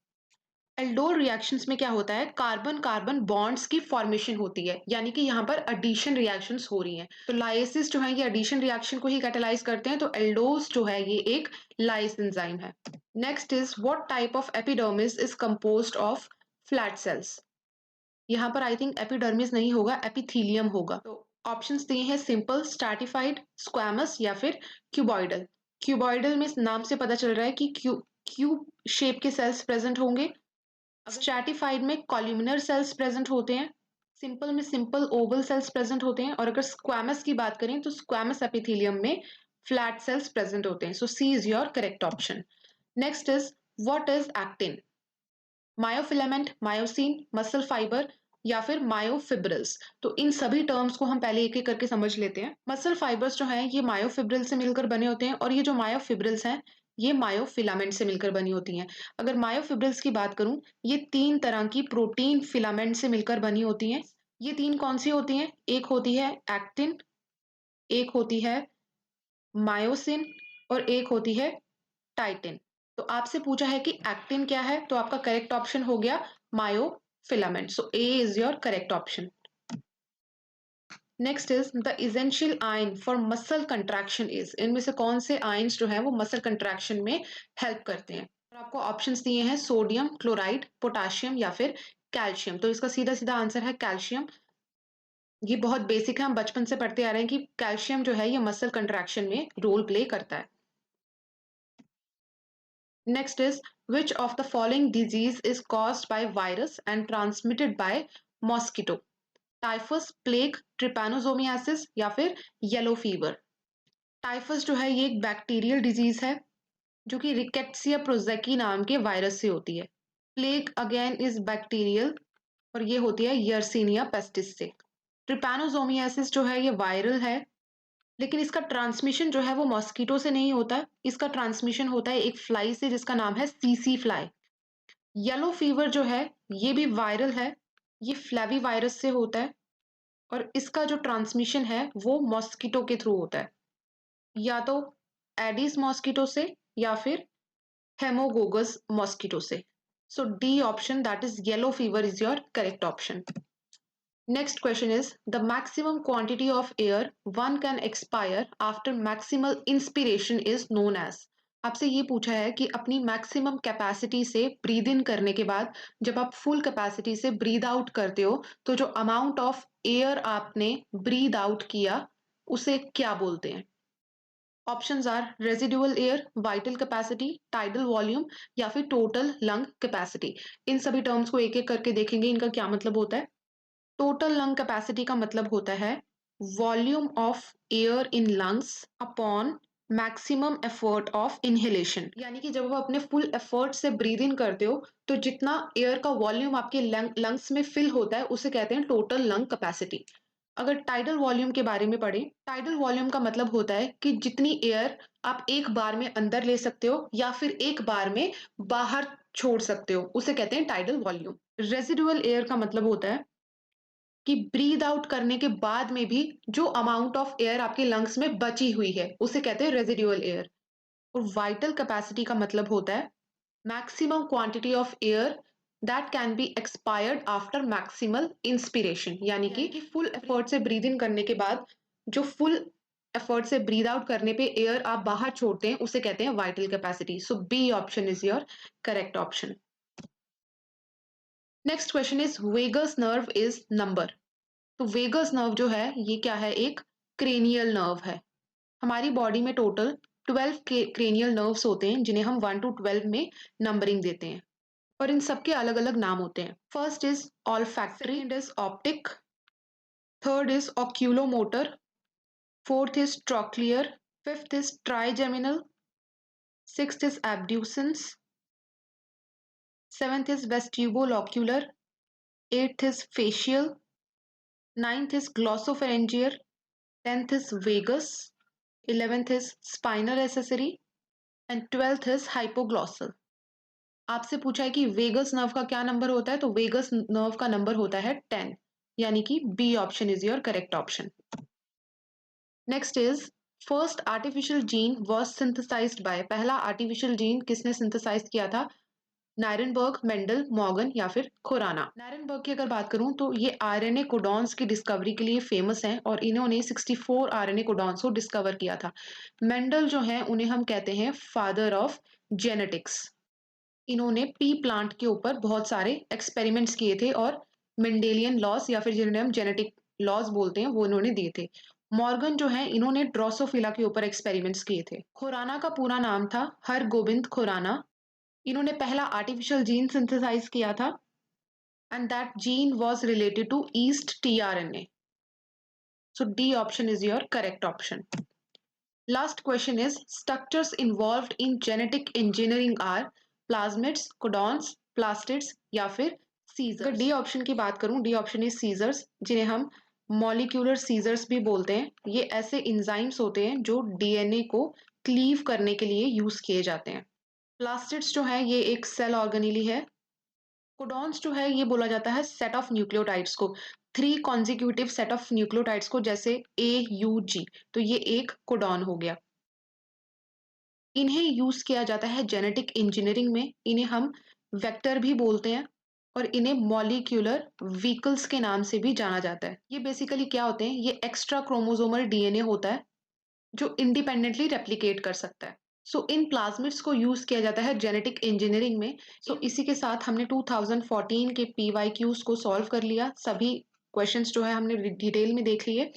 एल्डोल रिएक्शंस में क्या होता है, कार्बन कार्बन बॉन्ड्स की फॉर्मेशन होती है, यानी कि यहाँ पर एडिशन रिएक्शंस हो रही हैं। तो लाइसिस जो है ये एडिशन रिएक्शन को ही कैटेलाइज करते हैं। तो एल्डोस जो है ये एक लाइस एंजाइम है। Next is what type of epidermis is composed of flat sales. यहाँ पर आई थिंक एपिडर्मिस नहीं होगा, एपिथीलियम होगा। तो ऑप्शंस दिए हैं सिंपल, स्ट्रैटिफाइड, स्क्वैमस या फिर क्यूबॉइडल। क्यूबॉइडल में नाम से पता चल रहा है कि क्यूब शेप के सेल्स प्रेजेंट होंगे। स्ट्रैटिफाइड में कॉल्यूमिनर सेल्स प्रेजेंट होते हैं। सिंपल में सिंपल ओवल सेल्स प्रेजेंट होते हैं। और अगर स्क्वैमस की बात करें तो स्क्वैमस एपिथेलियम में फ्लैट सेल्स प्रेजेंट होते हैं। So C is your correct option. Next is what is actin? Myofilament, myosin, muscle fibre या फिर मायोफिब्रिल्स। तो इन सभी टर्म्स को हम पहले एक एक करके समझ लेते हैं। मसल फाइबर्स जो हैं ये मायोफिब्रिल से मिलकर बने होते हैं और ये जो मायोफिब्रिल्स हैं ये मायोफिलामेंट से मिलकर बनी होती हैं। अगर मायोफिब्रिल्स की बात करूं, ये 3 तरह की प्रोटीन फिलामेंट से मिलकर बनी होती हैं। ये 3 कौन सी होती हैं? एक होती है एक्टिन, एक होती है मायोसिन और एक होती है टाइटिन। तो आपसे पूछा है कि एक्टिन क्या है, तो आपका करेक्ट ऑप्शन हो गया myofilament. So A is your correct option. Next is the essential ion for muscle contraction is. इनमें से कौन से आयन्स जो है वो मसल कंट्रैक्शन में हेल्प करते हैं? और आपको ऑप्शंस दिए हैं सोडियम, क्लोराइड, पोटाशियम या फिर कैल्शियम। तो इसका सीधा सीधा आंसर है कैल्शियम। ये बहुत बेसिक है, हम बचपन से पढ़ते आ रहे हैं कि कैल्शियम जो है ये मसल कंट्रैक्शन में रोल प्ले करता है। Next is which of the following disease is caused by virus and transmitted by mosquito? Typhus, plague, trypanosomiasis या फिर येलो फीवर। टाइफस जो है ये एक बैक्टीरियल डिजीज है जो कि रिकेट्सिया प्रोजेकी नाम के वायरस से होती है। प्लेग अगेन इज बैक्टीरियल और ये होती है यर्सीनिया पेस्टिस से। ट्रिपैनोसोमियासिस जो है ये वायरल है, लेकिन इसका ट्रांसमिशन जो है वो मॉस्किटो से नहीं होता है। इसका ट्रांसमिशन होता है एक फ्लाई से जिसका नाम है सीसी फ्लाई। येलो फीवर जो है ये भी वायरल है, ये फ्लेवी वायरस से होता है और इसका जो ट्रांसमिशन है वो मॉस्किटो के थ्रू होता है, या तो एडिस मॉस्किटो से या फिर हेमोगोगस मॉस्किटो से। So D option that is yellow fever is your correct option. Next question is the maximum quantity of air one can expire after maximal inspiration is known as। आपसे ये पूछा है कि अपनी मैक्सिमम कैपेसिटी से breathe in करने के बाद जब आप फुल कैपेसिटी से ब्रीद आउट करते हो तो जो अमाउंट ऑफ एयर आपने ब्रीद आउट किया उसे क्या बोलते हैं? Options are residual air, vital capacity, tidal volume या फिर टोटल लंग कैपेसिटी। इन सभी टर्म्स को एक एक करके देखेंगे इनका क्या मतलब होता है। टोटल लंग कैपेसिटी का मतलब होता है volume of air in lungs upon maximum effort of inhalation. यानी कि जब आप अपने फुल एफर्ट से ब्रीद इन करते हो तो जितना एयर का वॉल्यूम आपके लंग्स में फिल होता है उसे कहते हैं टोटल लंग कैपेसिटी। अगर टाइडल वॉल्यूम के बारे में पढ़ें, टाइडल वॉल्यूम का मतलब होता है कि जितनी एयर आप एक बार में अंदर ले सकते हो या फिर एक बार में बाहर छोड़ सकते हो उसे कहते हैं टाइडल वॉल्यूम। रेजिडुअल एयर का मतलब होता है कि ब्रीद आउट करने के बाद में भी जो अमाउंट ऑफ एयर आपके लंग्स में बची हुई है उसे कहते हैं रेजिडुअल एयर। और वाइटल कैपेसिटी का मतलब होता है maximum quantity of air that can be expired after maximal inspiration. यानी कि फुल एफर्ट से ब्रीद इन करने के बाद जो फुल एफर्ट से ब्रीद आउट करने पे एयर आप बाहर छोड़ते हैं उसे कहते हैं vital capacity. So B option is your correct option. Next question is vagus nerve is number. तो वेगस नर्व जो है ये क्या है? एक क्रेनियल नर्व है। हमारी बॉडी में टोटल 12 क्रेनियल नर्व्स होते हैं जिन्हें हम 1 to 12 में नंबरिंग देते हैं और इन सबके अलग अलग नाम होते हैं। First is olfactory, second is optic, third is oculomotor, fourth is trochlear, fifth is trigeminal, sixth is abducens, seventh is vestibulocochlear, eighth is facial, ninth is glossopharyngeal, 10th is vagus, 11th is spinal accessory and 12th is hypoglossal। आपसे पूछा है कि vagus nerve का क्या number होता है, तो vagus nerve का नंबर होता है 10, यानी कि B option is your correct option. Next is first artificial gene was synthesized by. पहला आर्टिफिशियल जीन किसने सिंथेसाइज किया था? नायरनबर्ग, मेंडल, मॉर्गन या फिर खुराना। नायरनबर्ग की अगर बात करूं तो ये आरएनए कोडॉन्स की डिस्कवरी के लिए फेमस हैं और इन्होंने 64 आरएनए कोडॉन्स को डिस्कवर किया था। मेंडल जो है उन्हें हम कहते हैं फादर ऑफ जेनेटिक्स। इन्होंने पी प्लांट के ऊपर बहुत सारे एक्सपेरिमेंट्स किए थे और मेंडेलियन लॉस या फिर जिन्हें हम जेनेटिक लॉस बोलते हैं वो इन्होंने दिए थे। मॉर्गन जो है इन्होंने ड्रोसोफिला के ऊपर एक्सपेरिमेंट्स किए थे। खुराना का पूरा नाम था हरगोबिंद खुराना इन्होंने पहला आर्टिफिशियल जीन सिंथेसाइज किया था and that gene was related to yeast tRNA. So D option is your correct option. Last question is structures involved in genetic engineering are plasmids, codons, plastids या फिर सीजर्स. अगर D option की बात करूं, D option is seizures, जिन्हें हम molecular seizures भी बोलते हैं. ये ऐसे इंजाइम्स होते हैं जो डीएनए को क्लीव करने के लिए यूज किए जाते हैं. प्लास्टिड्स जो है ये एक सेल ऑर्गेनेली है. कोडॉन्स जो है ये बोला जाता है सेट ऑफ न्यूक्लियोटाइड्स को, 3 कॉन्जिक्यूटिव सेट ऑफ न्यूक्लियोटाइड्स को, जैसे AUG, तो ये एक कोडॉन हो गया. इन्हें यूज किया जाता है जेनेटिक इंजीनियरिंग में. इन्हें हम वेक्टर भी बोलते हैं और इन्हें मॉलिक्यूलर व्हीकल्स के नाम से भी जाना जाता है. ये बेसिकली क्या होते हैं, ये एक्स्ट्रा क्रोमोसोमल डीएनए होता है जो इंडिपेंडेंटली रेप्लिकेट कर सकता है. सो इन प्लाज्मिड्स को यूज किया जाता है जेनेटिक इंजीनियरिंग में. सो इसी के साथ हमने 2014 के PYQs को सॉल्व कर लिया. सभी क्वेश्चंस जो है हमने डिटेल में देख लिए.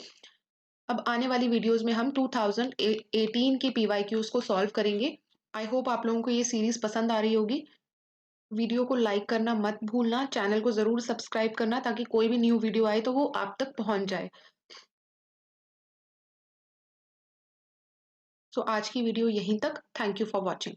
अब आने वाली वीडियोस में हम 2018 के PYQs को सॉल्व करेंगे. आई होप आप लोगों को ये सीरीज पसंद आ रही होगी. वीडियो को लाइक करना मत भूलना, चैनल को जरूर सब्सक्राइब करना ताकि कोई भी न्यू वीडियो आए तो वो आप तक पहुंच जाए. सो आज की वीडियो यहीं तक. Thank you for watching.